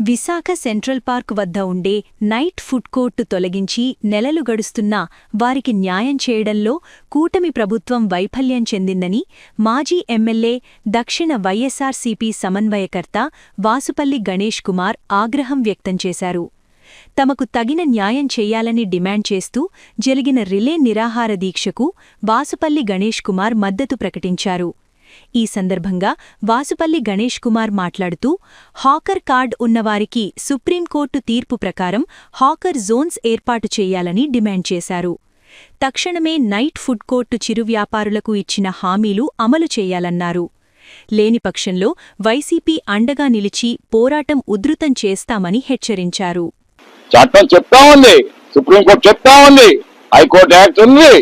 Visakha central park వద్ద ఉండే night food court తొలగించి నెలలు గడుస్తున్నా వారికి న్యాయం చేయడంలో కూటమి ప్రభుత్వం వైఫల్యం చెందిందని మాజీ ఎమ్మెల్యే దక్షిణ వైఎస్సార్సీపీ సమన్వయకర్త వాసుపల్లి గణేష్ కుమార్ ఆగ్రహం వ్యక్తం చేశారు. తమకు తగిన న్యాయం చెయ్యాలని డిమాండ్ చేస్తూ జరిగిన రిలే నిరాహార దీక్షకు వాసుపల్లి గణేష్ కుమార్ మద్దతు ప్రకటించారు. ఈ సందర్భంగా వాసుపల్లి గణేష్ కుమార్ మాట్లాడుతూ హాకర్ కార్డ్ ఉన్నవారికి సుప్రీంకోర్టు తీర్పు ప్రకారం హాకర్ జోన్స్ ఏర్పాటు చేయాలని డిమాండ్ చేశారు. తక్షణమే నైట్ ఫుడ్ కోర్టు చిరు వ్యాపారులకు ఇచ్చిన హామీలు అమలు చేయాలన్నారు. లేని పక్షంలో వైసీపీ అండగా నిలిచి పోరాటం ఉధృతం చేస్తామని హెచ్చరించారు. చట్టం చెప్తా ఉంది, సుప్రీంకోర్టు చెప్తా ఉంది, హైకోర్టు యాక్ట్ ఉంది,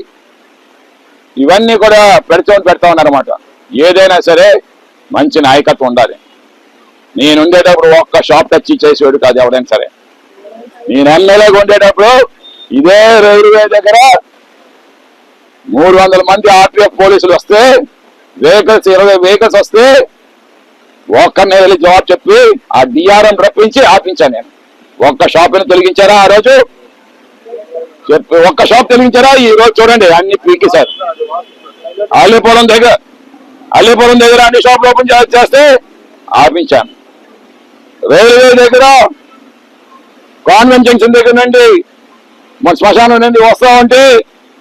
ఇవన్నీ కూడా పెడతా ఉన్నారన్నమాట. ఏదైనా సరే మంచి నాయకత్వం ఉండాలి. నేను ఉండేటప్పుడు ఒక్క షాప్ టచ్ చేసేవాడు కాదు ఎవరైనా సరే. నేను ఎమ్మెల్యేగా ఉండేటప్పుడు ఇదే రైల్వే దగ్గర 300 మంది ఆర్టీఎఫ్ పోలీసులు వస్తే వెహికల్స్ 20 వెహికల్స్ వస్తే ఒక్కరిని వెళ్ళి జవాబు చెప్పి ఆ డిఆర్ఎం రప్పించి ఆపించాను. నేను ఒక్క షాప్ని తొలగించారా ఆ రోజు? చెప్పి ఒక్క షాప్ తొలగించారా? ఈ రోజు చూడండి అన్ని పీకేశారు. అల్లిపురం దగ్గర అన్ని షాపులు ఓపెన్ చేస్తే ఆపించాను. రైల్వే దగ్గర కాన్వెంట్ జంక్షన్ దగ్గర నుండి మన శ్మశానం నుండి వస్తామంటే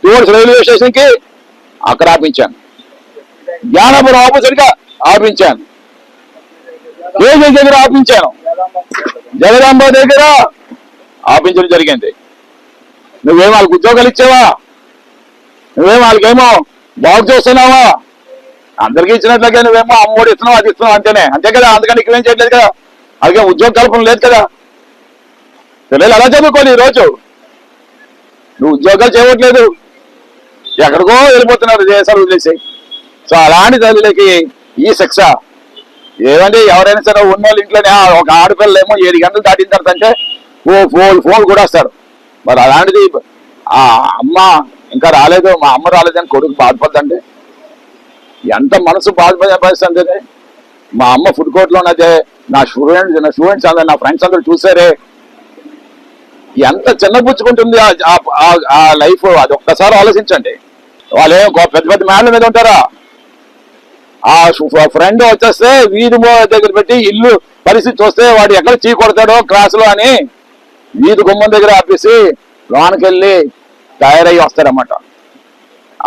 టూవర్డ్స్ రైల్వే స్టేషన్ కి అక్కడ ఆపించాను. జ్ఞానపురం ఆపోజిట్ గా ఆపించాను. కేజీ దగ్గర ఆపించాను. జగదాంబ దగ్గర ఆపించడం జరిగింది. నువ్వేం వాళ్ళకి ఉద్యోగాలు ఇచ్చావా? నువ్వేం వాళ్ళకేమో బాగు చేస్తున్నావా? అందరికీ ఇచ్చినట్లుగా నువ్వేమో అమ్మఒడి ఇస్తున్నావు, అది ఇస్తున్నావు అంతే కదా. అందుకని ఇక్కడేం చేయట్లేదు కదా. అలాగే ఉద్యోగ కల్పన లేదు కదా. పిల్లలు అలా చదువుకోవాలి. ఈరోజు నువ్వు ఉద్యోగాలు చేయట్లేదు, ఎక్కడికో వెళ్ళిపోతున్నారు దేశాలు వదిలేసి. సో అలాంటి తల్లికి ఈ శిక్ష ఏమంటే ఎవరైనా సరే ఉన్న వాళ్ళ ఇంట్లోనే ఒక ఆడపిల్లలేమో 7 గంటలు దాటిన తర్వాత అంటే ఫోన్ కూడా వస్తాడు. మరి అలాంటిది ఆ అమ్మ ఇంకా రాలేదు, మా అమ్మ రాలేదని కొడుకు బాధపడదండి. ఎంత మనసు బాధపడే పరిస్థితి అంటే మా అమ్మ ఫుడ్ కోర్టులో ఉన్నదే, నా స్టూడెంట్స్ అందరూ, నా ఫ్రెండ్స్ అందరూ చూసారే ఎంత చిన్నపుచ్చుకుంటుంది ఆ లైఫ్. అది ఒక్కసారి ఆలోచించండి. వాళ్ళు పెద్ద పెద్ద మేళ్ళ మీద ఉంటారా? ఆ ఫ్రెండ్ వచ్చేస్తే వీధి దగ్గర పెట్టి ఇల్లు పరిస్థితి చూస్తే వాడు ఎక్కడ చీ కొడతాడో క్లాసులో అని వీధి గుమ్మం దగ్గర ఆపేసి లోనికి వెళ్ళి తయారయ్యి వస్తారన్నమాట.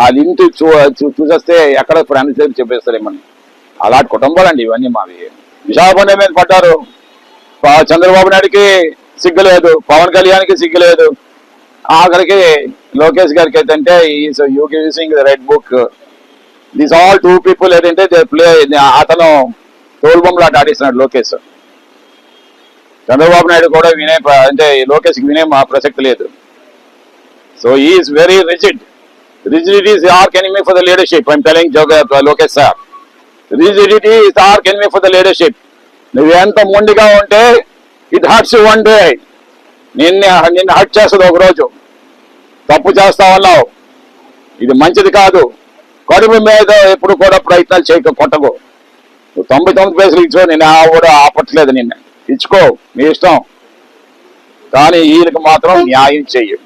అది ఇంటి చూసేస్తే ఎక్కడ ఫ్రెండ్స్ దగ్గర చెప్పేస్తారేమని. అలాంటి కుటుంబాలండి ఇవన్నీ మావి. విశాఖపట్నం మీద పడ్డారు. చంద్రబాబు నాయుడికి సిగ్గులేదు, పవన్ కళ్యాణ్కి సిగ్గులేదు, ఆఖరికి లోకేష్ గారికి ఏంటంటే using the red book. These all 2 people ఏంటంటే అతను తోలుబొమ్మలాట ఆడిస్తున్నాడు లోకేష్. చంద్రబాబు నాయుడు కూడా అంటే లోకేష్కి వినే ప్రసక్తి లేదు. So is very rigid. Rigidity is the arch enemy for the leadership. I'm telling Lokesh sir. Rigidity is the arch enemy for the leadership. నువ్వు ఎంత మొండిగా ఉంటే it hurts you one day. నిన్ను హర్ట్ చేస్తుంది ఒకరోజు. తప్పు చేస్తావన్నావు, ఇది మంచిది కాదు. కడుపు మీద ఎప్పుడు కూడా ప్రయత్నాలు చేయక కొట్టకు. నువ్వు 99 పైసలు ఇచ్చో, నేను కూడా ఆపట్లేదు, నిన్ను ఇచ్చుకో, మీ ఇష్టం. కానీ ఈయనకు మాత్రం న్యాయం చెయ్యి.